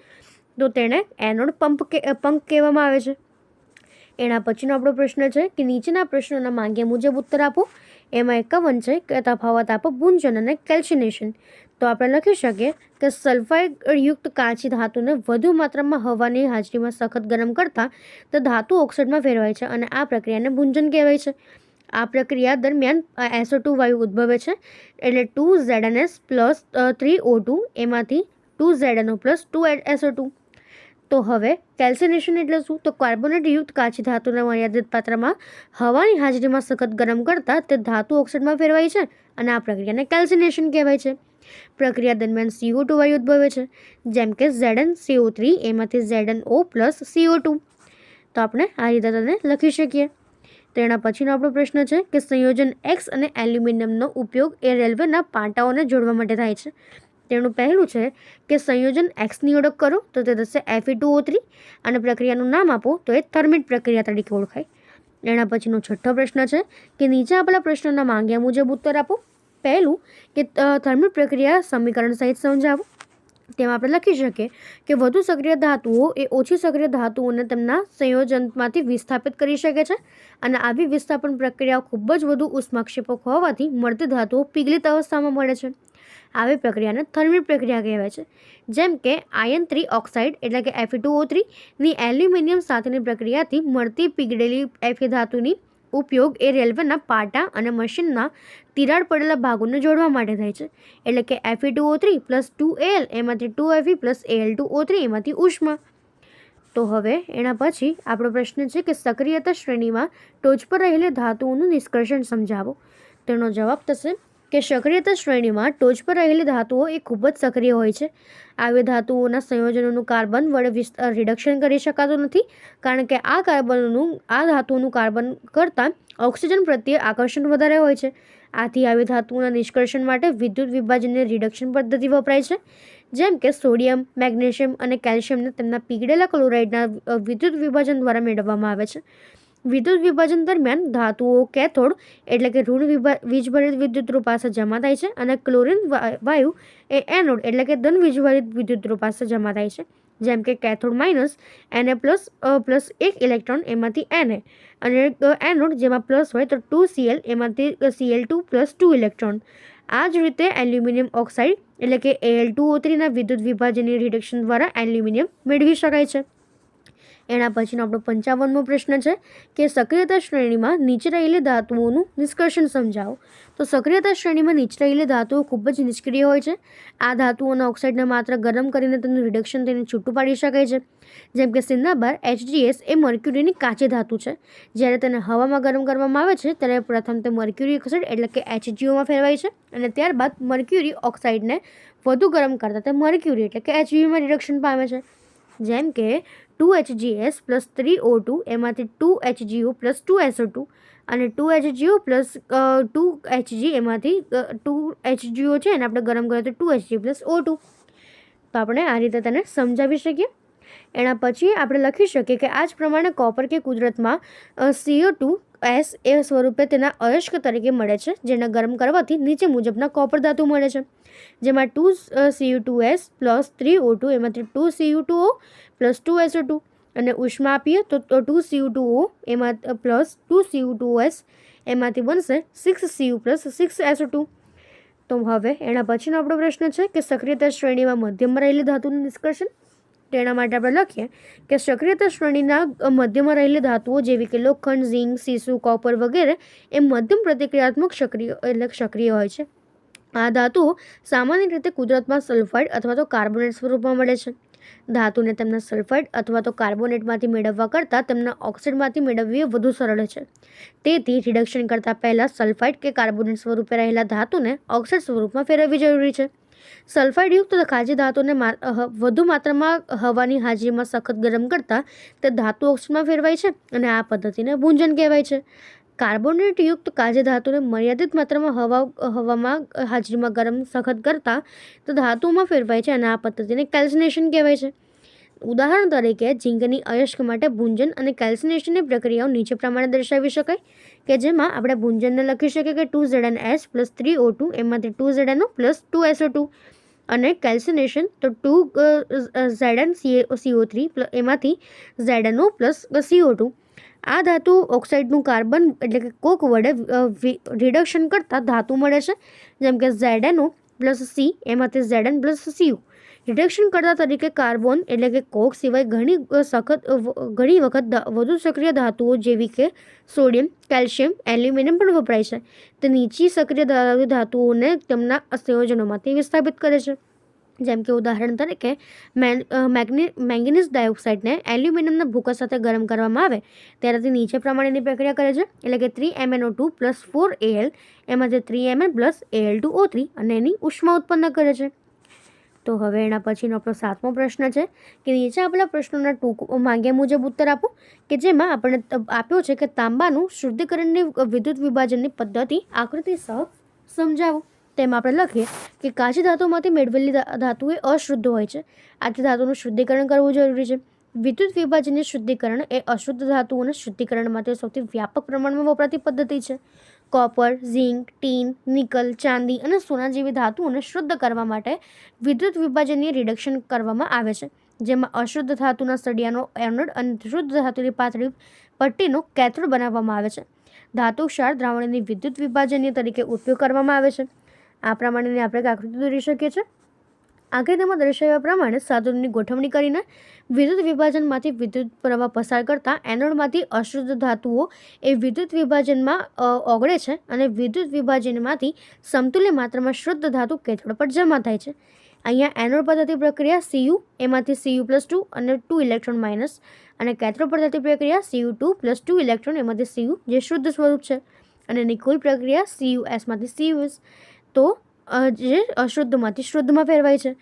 તો તેને એનોડ પંપ કહેવામાં આવે છે. એના પછીનો આપણો પ્રશ્ન છે કે નીચેના પ્રશ્નોના માંગ્યા મુજબ ઉત્તર આપો. એમાં 51 છે કે તફાવત આપો ગુંજન અને કેલ્સિનેશન. તો આપણે લખી શકીએ કે સલ્ફાઇડ યુક્ત કાચી ધાતુને વધુ માત્રામાં હવાની હાજરીમાં સખત ગરમ કરતા તે ધાતુ ઓક્સાઇડમાં ફેરવાય છે અને આ પ્રક્રિયાને ગુંજન કહેવાય છે. આ પ્રક્રિયા દરમિયાન SO2 વાયુ ઉદ્ભવે છે. એટલે 2ZnS + 3O2 એમાંથી 2ZnO + 2SO2. તો હવે કેલ્સિનેશન એટલે શું. તો કાર્બોનેટ યુક્ત કાચી ધાતુને મર્યાદિત પાત્રમાં હવાની હાજરીમાં સખત ગરમ કરતા તે ધાતુ ઓક્સાઇડમાં ફેરવાય છે અને આ પ્રક્રિયાને કેલ્સિનેશન કહેવાય છે. પ્રક્રિયા દરમિયાન CO2 વાયુ ઉદ્ભવે છે જેમ કે ZnCO3 એમાંથી ZnO + CO2. તો આપણે આ રીતે તેને લખી શકીએ. તેના પછીનો આપણો પ્રશ્ન છે કે સંયોજન X અને એલ્યુમિનિયમનો ઉપયોગ એ રેલવેના પાટાઓને જોડવા માટે થાય છે. તેનું પહેલું છે કે સંયોજન Xની ઓળખ કરો. તો તે થશે Fe2O3 અને પ્રક્રિયાનું નામ આપો તો એ થર્મિટ પ્રક્રિયા તરીકે ઓળખાય. એના પછીનો છઠ્ઠો પ્રશ્ન છે કે નીચે આપેલા પ્રશ્નોના માંગ્યા મુજબ ઉત્તર આપો. પહેલું કે થર્મિટ પ્રક્રિયા સમીકરણ સહિત સમજાવો. તેમાં આપણે લખી શકીએ કે વધુ સક્રિય ધાતુઓ એ ઓછી સક્રિય ધાતુઓને તેમના સંયોજનમાંથી વિસ્થાપિત કરી શકે છે અને આવી વિસ્થાપન પ્રક્રિયાઓ ખૂબ જ વધુ ઉષ્માક્ષેપક હોવાથી મળતી ધાતુઓ પીગલિત અવસ્થામાં મળે છે. આવી પ્રક્રિયાને થર્મિટ પ્રક્રિયા કહેવાય છે. જેમ કે આયન 3 ઓક્સાઇડ એટલે કે Fe2O3 ની એલ્યુમિનિયમ સાથેની પ્રક્રિયાથી મળતી પીગળેલી Fe ધાતુની ઉપયોગ એ રેલવેના પાટા અને મશીનના તિરાડ પડેલા ભાગોને જોડવા માટે થાય છે. એટલે કે Fe2O3 + 2Al એમાંથી 2Fe + Al2O3 એમાંથી ઉષ્મા. તો હવે એના પછી આપણો પ્રશ્ન છે કે સક્રિયતા શ્રેણીમાં ટોચ પર રહેલી ધાતુઓનું નિષ્કર્ષણ સમજાવો. તેનો જવાબ થશે કે સક્રિયતા શ્રેણીમાં ટોચ પર રહેલી ધાતુઓ એ ખૂબ જ સક્રિય હોય છે. આવી ધાતુઓના સંયોજનોનું કાર્બન વડે રિડક્શન કરી શકાતું નથી, કારણ કે આ ધાતુઓનું કાર્બન કરતાં ઓક્સિજન પ્રત્યે આકર્ષણ વધારે હોય છે. આથી આવી ધાતુઓના નિષ્કર્ષણ માટે વિદ્યુત વિભાજનની રિડક્શન પદ્ધતિ વપરાય છે. જેમ કે સોડિયમ, મેગ્નેશિયમ અને કેલ્શિયમને તેમના પીગળેલા ક્લોરાઇડના વિદ્યુત વિભાજન દ્વારા મેળવવામાં આવે છે. વિદ્યુત વિભાજન દરમિયાન ધાતુઓ કેથોડ એટલે કે ઋણ વીજભારિત વિદ્યુતધ્રુવ પાસે જમા થાય છે અને ક્લોરીન વાયુ એ એનોડ એટલે કે ધન વીજભારિત વિદ્યુતધ્રુવ પાસે જમા થાય છે. જેમ કે કેથોડ માઇનસ Na++ એક ઇલેક્ટ્રોન એમાંથી Na, અને એનોડ જેમાં પ્લસ હોય તો 2Cl એમાંથી Cl2+2 ઇલેક્ટ્રોન. આ જ રીતે એલ્યુમિનિયમ ઓક્સાઇડ એટલે કે Al2O3ના વિદ્યુત વિભાજનની રિડક્શન દ્વારા એલ્યુમિનિયમ મેળવી શકાય છે. એના પછીનો આપણો 55મો પ્રશ્ન છે કે સક્રિયતા શ્રેણીમાં નીચે રહેલી ધાતુઓનું નિષ્કર્ષણ સમજાવો. તો સક્રિયતા શ્રેણીમાં નીચે રહેલી ધાતુઓ ખૂબ જ નિષ્ક્રિય હોય છે. આ ધાતુઓના ઓક્સાઇડને માત્ર ગરમ કરીને તેનું રિડક્શન થઈને છૂટું પાડી શકાય છે. જેમ કે સિન્નાબાર HGS એ મર્ક્યુરીની કાચી ધાતુ છે. જ્યારે તેને હવામાં ગરમ કરવામાં આવે છે ત્યારે પ્રથમ તે મર્ક્યુરી ઓક્સાઇડ એટલે કે HGOમાં ફેરવાય છે, અને ત્યારબાદ મર્ક્યુરી ઓક્સાઇડને વધુ ગરમ કરતા તે મર્ક્યુરી એટલે કે HBમાં રિડક્શન પામે છે. જેમ કે 2HGS + 3O2 એમાંથી 2HGO + 2SO2 અને 2HGO + 2HG એમાંથી 2HGO છે અને આપણે ગરમ કરીએ તો 2HG + O2. તો આપણે આ રીતે તેને સમજાવી શકીએ. એના પછી આપણે લખી શકીએ કે આ જ પ્રમાણે કોપર કે કુદરતમાં CO2S એ સ્વરૂપે તેના અયસ્ક તરીકે મળે છે, જેને ગરમ કરવાથી નીચે મુજબના કોપર ધાતુ મળે છે. જેમાં 2Cu2S + 3O2 એમાંથી 2Cu2O + 2SO2 અને ઉષ્મા આપીએ તો 2Cu2O એમાં + 2Cu2S એમાંથી બનશે 6Cu + 6SO2. તો હવે એના પછીનો આપણો પ્રશ્ન છે કે સક્રિયતા શ્રેણીમાં મધ્યમાં રહેલી ધાતુનું નિષ્કર્ષણ. તેના માટે આપણે લખીએ કે સક્રિયતા શ્રેણીના મધ્યમાં રહેલી ધાતુઓ જેવી કે લોખંડ, ઝીંક, સીસુ, કોપર વગેરે એ મધ્યમ પ્રતિક્રિયાત્મક સક્રિય હોય છે. આ ધાતુઓ સામાન્ય રીતે કુદરતમાં સલ્ફાઇડ અથવા તો કાર્બોનેટ સ્વરૂપમાં મળે છે. ધાતુને તેમના સલ્ફાઇડ અથવા તો કાર્બોનેટમાંથી મેળવવા કરતાં તેમના ઓક્સાઇડમાંથી મેળવવી વધુ સરળ છે. તેથી રિડક્શન કરતાં પહેલાં સલ્ફાઇડ કે કાર્બોનેટ સ્વરૂપે રહેલા ધાતુને ઓક્સાઇડ સ્વરૂપમાં ફેરવવી જરૂરી છે. સલ્ફાઇડયુક્ત કાચી ધાતુને વધુ માત્રામાં હવાની હાજરીમાં સખત ગરમ કરતાં તે ધાતુ ઓક્સાઇડમાં ફેરવાય છે અને આ પદ્ધતિને ભૂંજન કહેવાય છે. કાર્બોનેટયુક્ત કાચી ધાતુને મર્યાદિત માત્રામાં હવામાં હાજરીમાં ગરમ સખત કરતાં તો ધાતુઓમાં ફેરવાય છે અને આ પદ્ધતિને કેલ્સિનેશન કહેવાય છે. ઉદાહરણ તરીકે ઝીંકની અયસ્ક માટે ભૂંજન અને કેલ્સિનેશનની પ્રક્રિયાઓ નીચે પ્રમાણે દર્શાવી શકાય, કે જેમાં આપણે ભૂંજનને લખી શકીએ કે 2ZnS + 3O2 એમાંથી 2ZnO + 2SO2 અને કેલ્સિનેશન તો 2ZnCO3 એમાંથી ZnO + CO2. આ ધાતુ ઓક્સાઇડનું કાર્બન એટલે કે કોક વડે રિડક્શન કરતાં ધાતુ મળે છે. જેમ કે ZnO + C એમાંથી Zn + Cu. રિડક્શન કરતા તરીકે કાર્બન એટલે કે કોક સિવાય ઘણી વખત વધુ સક્રિય ધાતુઓ જેવી કે સોડિયમ, કેલ્શિયમ, એલ્યુમિનિયમ પણ વપરાય છે. તે નીચી સક્રિય ધાતુઓને તેમના સંયોજનોમાંથી વિસ્થાપિત કરે છે. જેમ કે ઉદાહરણ તરીકે મેંગેનીઝ ડાયોક્સાઇડને એલ્યુમિનિયમના ભૂકા સાથે ગરમ કરવામાં આવે ત્યારે તે નીચે પ્રમાણેની પ્રક્રિયા કરે છે, એટલે કે 3MnO2 + 4Al એમાંથી 3Mn + Al2O3 અને એની ઉષ્મા ઉત્પન્ન કરે છે. તો હવે એના પછીનો આપણો 7મો પ્રશ્ન છે કે નીચે આપેલા પ્રશ્નોના માંગ્યા મુજબ ઉત્તર આપો, કે જેમાં આપણે આપ્યો છે કે તાંબાનું શુદ્ધિકરણની વિદ્યુત વિભાજનની પદ્ધતિ આકૃતિ સહ સમજાવો. તેમાં આપણે લખીએ કે કાચી ધાતુમાંથી મેળવેલી ધાતુ એ અશુદ્ધ હોય છે. આથી ધાતુનું શુદ્ધિકરણ કરવું જરૂરી છે. વિદ્યુત વિભાજનની શુદ્ધિકરણ એ અશુદ્ધ ધાતુઓના શુદ્ધિકરણ માટે સૌથી વ્યાપક પ્રમાણમાં વપરાતી પદ્ધતિ છે. કોપર, ઝીંક, ટીન, નિકલ, ચાંદી અને સોના જેવી ધાતુઓને શુદ્ધ કરવા માટે વિદ્યુત વિભાજનની રિડક્શન કરવામાં આવે છે, જેમાં અશુદ્ધ ધાતુના સળિયાનો એનોડ અને શુદ્ધ ધાતુની પાતળી પટ્ટીનો કેથોડ બનાવવામાં આવે છે. ધાતુ ક્ષાર દ્રાવણની વિદ્યુત વિભાજનની તરીકે ઉપયોગ કરવામાં આવે છે. આ પ્રમાણેની આપણે આકૃતિ દોરી શકીએ છીએ. આકૃતિમાં દર્શાવ્યા પ્રમાણે સાધનોની ગોઠવણી કરીને વિદ્યુત વિભાજનમાંથી વિદ્યુત પ્રવાહ પસાર કરતા એનોડમાંથી અશુદ્ધ ધાતુઓ એ વિદ્યુત વિભાજનમાં ઓગળે છે અને વિદ્યુત વિભાજનમાંથી સમતુલ્ય માત્રામાં શુદ્ધ ધાતુ કેથોડ પર જમા થાય છે. અહીંયા એનોડ પદ્ધતિ પ્રક્રિયા Cu એમાંથી Cu+2 અને 2 ઇલેક્ટ્રોન માઇનસ, અને કેથોડ પદ્ધતિ પ્રક્રિયા Cu2 + 2 ઇલેક્ટ્રોન એમાંથી Cu જે શુદ્ધ સ્વરૂપ છે, અને નિકોલ પ્રક્રિયા CuS માંથી Cus. તો જે અશુદ્ધમાંથી શુદ્ધમાં ફેરવાય છે.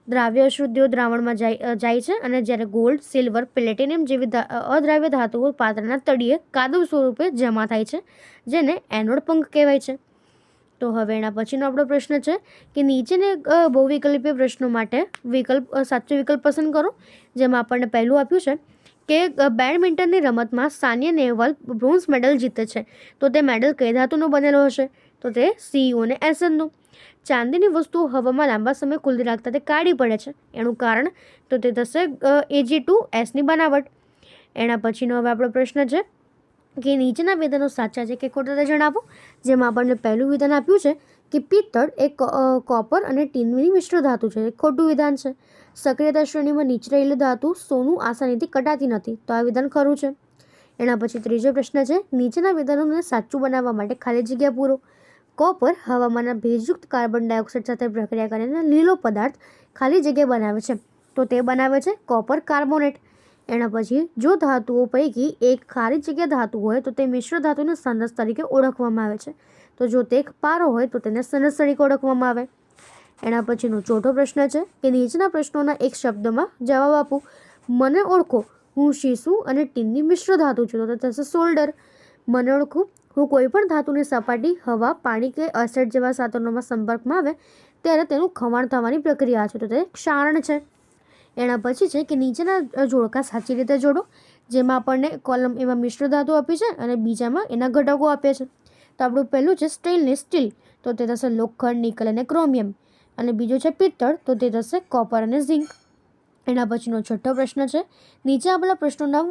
દ્રાવ્ય અશુદ્ધિઓ દ્રાવણમાં જાય છે અને જ્યારે ગોલ્ડ, સિલ્વર, પ્લેટિનિયમ જેવી અદ્રાવ્ય ધાતુઓ પાત્રના તળિયે કાદવ સ્વરૂપે જમા થાય છે, જેને એનોડ પંખ કહેવાય છે. તો હવે એના પછીનો આપણો પ્રશ્ન છે કે નીચેને બહુવિકલ્પીય પ્રશ્નો માટે સાચો વિકલ્પ પસંદ કરો. જેમાં આપણને પહેલું આપ્યું છે કે બેડમિન્ટનની રમતમાં સાનિયા નેહવાલ બ્રોન્ઝ મેડલ જીતે છે, તો તે મેડલ કઈ ધાતુનો બનેલો હશે? તો તે Cu અને Snનો. ચાંદીની વસ્તુઓ હવામાં લાંબા સમય ખુલ્લી રાખતા તે કાળી પડે છે, એનું કારણ તો તે થશે Ag2Sની બનાવટ. એના પછીનો હવે આપણો પ્રશ્ન છે કે નીચેના વિધાનો સાચા છે કે ખોટા તે જણાવો. જેમાં આપણને પહેલું વિધાન આપ્યું છે કે પિત્તળ એ કોપર અને ટીનની મિશ્ર ધાતુ છે, ખોટું વિધાન છે. સક્રિયતા શ્રેણીમાં નીચે રહેલી ધાતુ સોનું આસાનીથી કટાતી નથી, તો આ વિધાન ખરું છે. એના પછી ત્રીજો પ્રશ્ન છે નીચેના વિધાનોને સાચું બનાવવા માટે ખાલી જગ્યા પૂરો. કોપર હવામાનના ભેજયુક્ત કાર્બન ડાયોક્સાઇડ સાથે પ્રક્રિયા કરીને લીલો પદાર્થ ખાલી જગ્યા બનાવે છે, તો તે બનાવે છે કોપર કાર્બોનેટ. એના પછી જો ધાતુઓ પૈકી એક ખાલી જગ્યા ધાતુ હોય તો તે મિશ્ર ધાતુને સંરસ તરીકે ઓળખવામાં આવે છે, તો જો તે એક પારો હોય તો તેને સંરસ તરીકે ઓળખવામાં આવે. એના પછીનો ચોથો પ્રશ્ન છે કે નીચેના પ્રશ્નોના એક શબ્દમાં જવાબ આપો. મને ઓળખો, હું શીશુ અને ટીનની મિશ્ર ધાતુ છું, તો તે થશે સોલ્ડર. મને ઓળખો, હું કોઈ પણ ધાતુની સપાટી, હવા, પાણી કે એસિડ જેવા સાધનોમાં સંપર્કમાં આવે ત્યારે તેનું ખવાણ થવાની પ્રક્રિયા છે, તો તે ક્ષારણ છે. એના પછી છે કે નીચેના જોડકા સાચી રીતે જોડો. જેમાં આપણને કોલમ એમાં મિશ્ર ધાતુ આપી છે અને બીજામાં એના ઘટકો આપ્યા છે. તો આપણું પહેલું છે સ્ટીલની સ્ટીલ, તો તે થશે લોખંડ, નિકલ અને ક્રોમિયમ. અને બીજું છે પિત્તળ, તો તે થશે કોપર અને ઝિંક. એના પછીનો છઠ્ઠો પ્રશ્ન છે નીચે આપેલા પ્રશ્નોના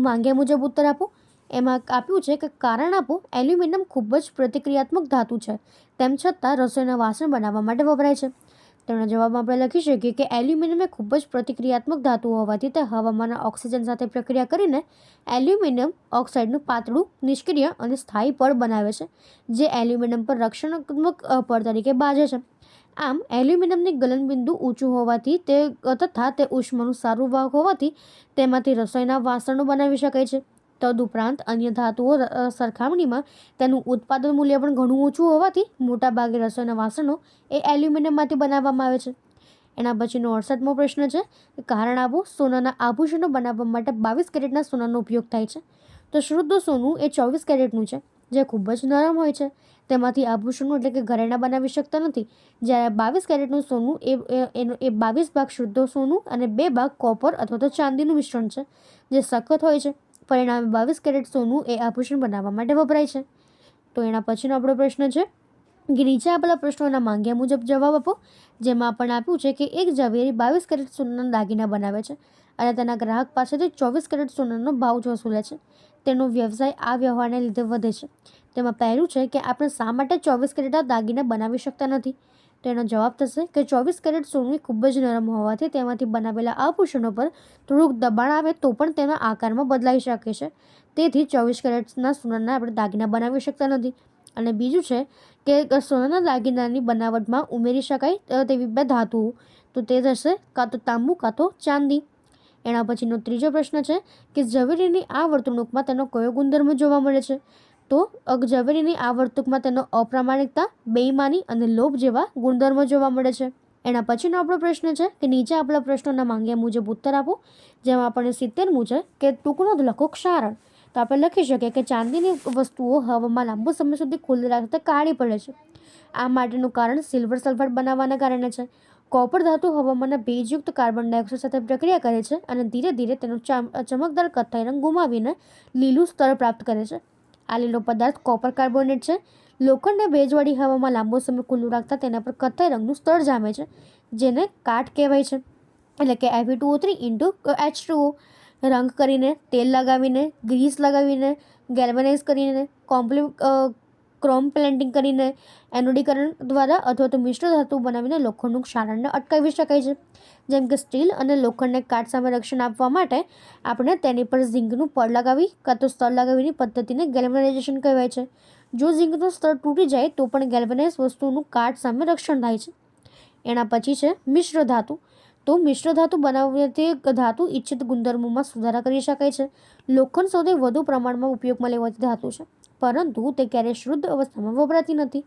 માંગ્યા મુજબ ઉત્તર આપો. એમાં આપ્યું છે કે કારણ આપો. એલ્યુમિનિયમ ખૂબ જ પ્રતિક્રિયાત્મક ધાતુ છે, તેમ છતાં રસોઈના વાસણ બનાવવા માટે વપરાય છે. તેનો જવાબમાં આપણે લખી શકીએ કે એલ્યુમિનિયમ એ ખૂબ જ પ્રતિક્રિયાત્મક ધાતુ હોવાથી તે હવામાંના ઓક્સિજન સાથે પ્રક્રિયા કરીને એલ્યુમિનિયમ ઓક્સાઇડનું પાતળું, નિષ્ક્રિય અને સ્થાયી પડ બનાવે છે, જે એલ્યુમિનિયમ પર રક્ષણાત્મક પડ તરીકે બાજે છે. આમ એલ્યુમિનિયમની ગલનબિંદુ ઊંચું હોવાથી તથા તે ઉષ્માનું સારું વાહક હોવાથી તેમાંથી રસોઈના વાસણો બનાવી શકાય છે. તદુપરાંત અન્ય ધાતુઓ સરખામણીમાં તેનું ઉત્પાદન મૂલ્ય પણ ઘણું ઓછું હોવાથી મોટાભાગે રસોઈના વાસણો એ એલ્યુમિનિયમમાંથી બનાવવામાં આવે છે. એના પછીનો 68મો પ્રશ્ન છે કારણ આપો. સોનાના આભૂષણો બનાવવા માટે 22 કેરેટના સોનાનો ઉપયોગ થાય છે, તો શુદ્ધ સોનું એ 24 કેરેટનું છે, જે ખૂબ જ નરમ હોય છે. તેમાંથી આભૂષણો એટલે કે ઘરેણાં બનાવી શકતા નથી. જ્યારે 22 કેરેટનું સોનું એ 22 ભાગ શુદ્ધ સોનું અને 2 ભાગ કોપર અથવા તો ચાંદીનું મિશ્રણ છે, જે સખત હોય છે. પરિણામે 22 કેરેટ સોનું એ આભૂષણ બનાવવા માટે વપરાય છે. તો એના પછીનો આપણો પ્રશ્ન છે કે નીચે આપેલા પ્રશ્નોના માંગ્યા મુજબ જવાબ આપો. જેમાં આપણને આપ્યું છે કે એક ઝવેરી 22 કેરેટ સોનાના દાગીના બનાવે છે અને તેના ગ્રાહક પાસેથી 24 કેરેટ સોનાનો ભાવ વસૂલે છે. તેનો વ્યવસાય આ વ્યવહારને લીધે વધે છે. તેમાં પહેલું છે કે આપણે શા માટે 24 કેરેટના દાગીના બનાવી શકતા નથી? તો એનો જવાબ થશે કે 24 કેરેટ સોનું ખૂબ જ નરમ હોવાથી તેમાંથી બનાવેલા આભૂષણો પર થોડુંક દબાણ આવે તો પણ તેના આકારમાં બદલાઈ શકે છે. તેથી 24 કેરેટના સોનાના આપણે દાગીના બનાવી શકતા નથી. અને બીજું છે કે સોનાના દાગીનાની બનાવટમાં ઉમેરી શકાય તેવી 2 ધાતુઓ, તો તે થશે કાં તો તાંબુ કાં તો ચાંદી. એના પછીનો ત્રીજો પ્રશ્ન છે કે ઝવેરીની આ વર્તણૂકમાં તેનો કયો ગુણધર્મ જોવા મળે છે? તો ઝવેરીની આ વર્તણૂકમાં તેનો અપ્રામાણિકતા, બેઈમાની અને લોભ જેવા ગુણધર્મો જોવા મળે છે. એના પછીનો આપણો પ્રશ્ન છે કે નીચે આપેલા પ્રશ્નોના માંગ્યા મુજબ ઉત્તર આપો. જેમાં આપણને 70મું છે કે ટૂંકનો લખો ક્ષારણ. તો આપણે લખી શકીએ કે ચાંદીની વસ્તુઓ હવામાં લાંબો સમય સુધી ખુલ્લી રાખતા કાળી પડે છે. આ માટેનું કારણ સિલ્વર સલ્ફાઇડ બનાવવાના કારણે છે. કોપર ધાતુ હવામાનના ભેજયુક્ત કાર્બન ડાયોક્સાઇડ સાથે પ્રક્રિયા કરે છે અને ધીરે ધીરે તેનો ચમકદાર કથ્થાઈ રંગ ગુમાવીને લીલું સ્તર પ્રાપ્ત કરે છે. આ લીલો પદાર્થ કોપર કાર્બોનેટ છે. લોખંડને ભેજવાળી હવામાં લાંબો સમય ખુલ્લું રાખતા તેના પર કથ્થાઈ રંગનું સ્તર જામે છે, જેને કાટ કહેવાય છે, એટલે કે Fe2O3 × H2O. રંગ કરીને, તેલ લગાવીને, ગ્રીસ લગાવીને, ગેલ્વેનાઇઝ કરીને, ક્રોમ પ્લેટિંગ કરીને, એનોડીકરણ દ્વારા અથવા તો મિશ્ર ધાતુ બનાવીને લોખંડનું ક્ષારણને અટકાવી શકાય છે. જેમ કે સ્ટીલ અને લોખંડને કાટ સામે રક્ષણ આપવા માટે આપણે તેની પર ઝીંકનું પડ લગાવી કાં તો સ્તર લગાવીની પદ્ધતિને ગેલ્વેનાઇઝેશન કહેવાય છે. જો ઝીંકનું સ્તર તૂટી જાય તો પણ ગેલ્વેનાઇઝ વસ્તુનું કાટ સામે રક્ષણ થાય છે. એના પછી છે મિશ્ર ધાતુ. તો મિશ્ર ધાતુ બનાવવાથી ધાતુ ઇચ્છિત ગુણધર્મોમાં સુધારા કરી શકાય છે. લોખંડ સૌથી વધુ પ્રમાણમાં ઉપયોગમાં લેવાતી ધાતુ છે, પરંતુ તે ક્યારેય શુદ્ધ અવસ્થામાં વપરાતી નથી.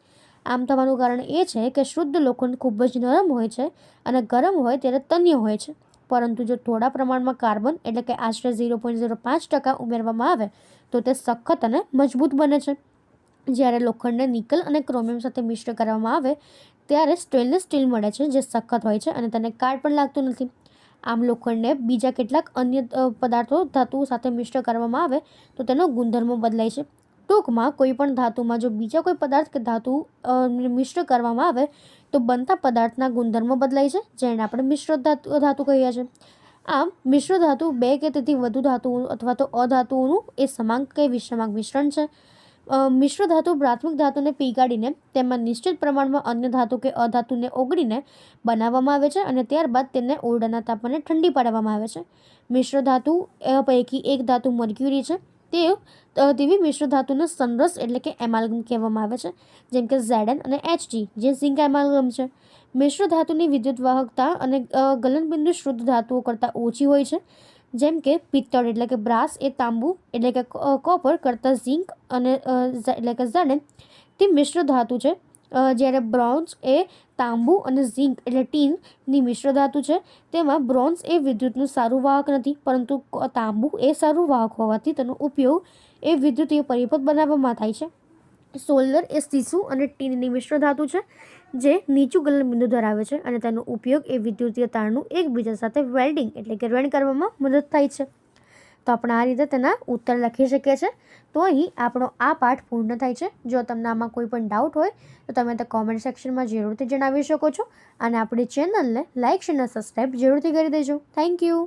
આમ થવાનું કારણ એ છે કે શુદ્ધ લોખંડ ખૂબ જ નરમ હોય છે અને ગરમ હોય ત્યારે તન્ય હોય છે, પરંતુ જો થોડા પ્રમાણમાં કાર્બન એટલે કે આશરે 0.05% ઉમેરવામાં આવે તો તે સખત અને મજબૂત બને છે. જ્યારે લોખંડને નિકલ અને ક્રોમિયમ સાથે મિશ્ર કરવામાં આવે ત્યારે સ્ટેનલેસ સ્ટીલ મળે છે, જે સખત હોય છે અને તેને કાટ પણ લાગતું નથી. આમ લોખંડને બીજા કેટલાક અન્ય પદાર્થો ધાતુઓ સાથે મિશ્ર કરવામાં આવે તો તેનો ગુણધર્મો બદલાય છે. ટૂંકમાં કોઈ પણ ધાતુમાં જો બીજા કોઈ પદાર્થ કે ધાતુ મિશ્ર કરવામાં આવે તો બનતા પદાર્થના ગુણધર્મો બદલાય છે, જેને આપણે મિશ્ર ધાતુ કહીએ છીએ. આમ મિશ્ર ધાતુ બે કે તેથી વધુ ધાતુઓ અથવા તો અધાતુઓનું એ સમાંક કે વિષમાંક મિશ્રણ છે. મિશ્ર ધાતુ પ્રાથમિક ધાતુને પીગાડીને તેમાં નિશ્ચિત પ્રમાણમાં અન્ય ધાતુ કે અધાતુને ઓગળીને બનાવવામાં આવે છે અને ત્યારબાદ તેને ઓરડાના તાપમાને ઠંડી પાડવામાં આવે છે. મિશ્ર ધાતુ પૈકી એક ધાતુ મર્ક્યુરી છે. તેવી મિશ્ર ધાતુને સમરસ એટલે કે એમાલ્ગમ કહેવામાં આવે છે, જેમ કે Zn અને Hg જે ઝિંક એમાલ્ગમ છે. મિશ્ર ધાતુની વિદ્યુત વાહકતા અને ગલનબિંદુ શુદ્ધ ધાતુઓ કરતાં ઓછી હોય છે, જેમ કે પિત્તળ એટલે કે બ્રાસ એ તાંબુ એટલે કે કોપર કરતાં ઝિંક અને એટલે કે Zn તે મિશ્ર ધાતુ છે, જ્યારે બ્રોન્ઝ એ તાંબુ અને ઝિંક એટલે ટીનની મિશ્ર ધાતુ છે. તેમાં બ્રોન્ઝ એ વિદ્યુતનું સારું વાહક નથી, પરંતુ તાંબુ એ સારું વાહક હોવાથી તેનો ઉપયોગ એ વિદ્યુતીય પરિપથ બનાવવામાં થાય છે. સોલ્ડર એ સીસુ અને ટીનની મિશ્ર ધાતુ છે, જે નીચું ગલનબિંદુ ધરાવે છે અને તેનો ઉપયોગ એ વિદ્યુતીય તારનું એકબીજા સાથે વેલ્ડિંગ એટલે કે વેલ્ડ કરવામાં મદદ થાય છે. તો આપણે આ રીતે તેના ઉત્તર લખી શકીએ છીએ. તો અહીં આપણો આ પાઠ પૂર્ણ થાય છે. જો તમને આમાં કોઈ પણ ડાઉટ હોય તો તમે તે કોમેન્ટ સેક્શનમાં જરૂરથી જણાવી શકો છો અને આપણી ચેનલને લાઇક અને સબસ્ક્રાઈબ જરૂરથી કરી દેજો. Thank you.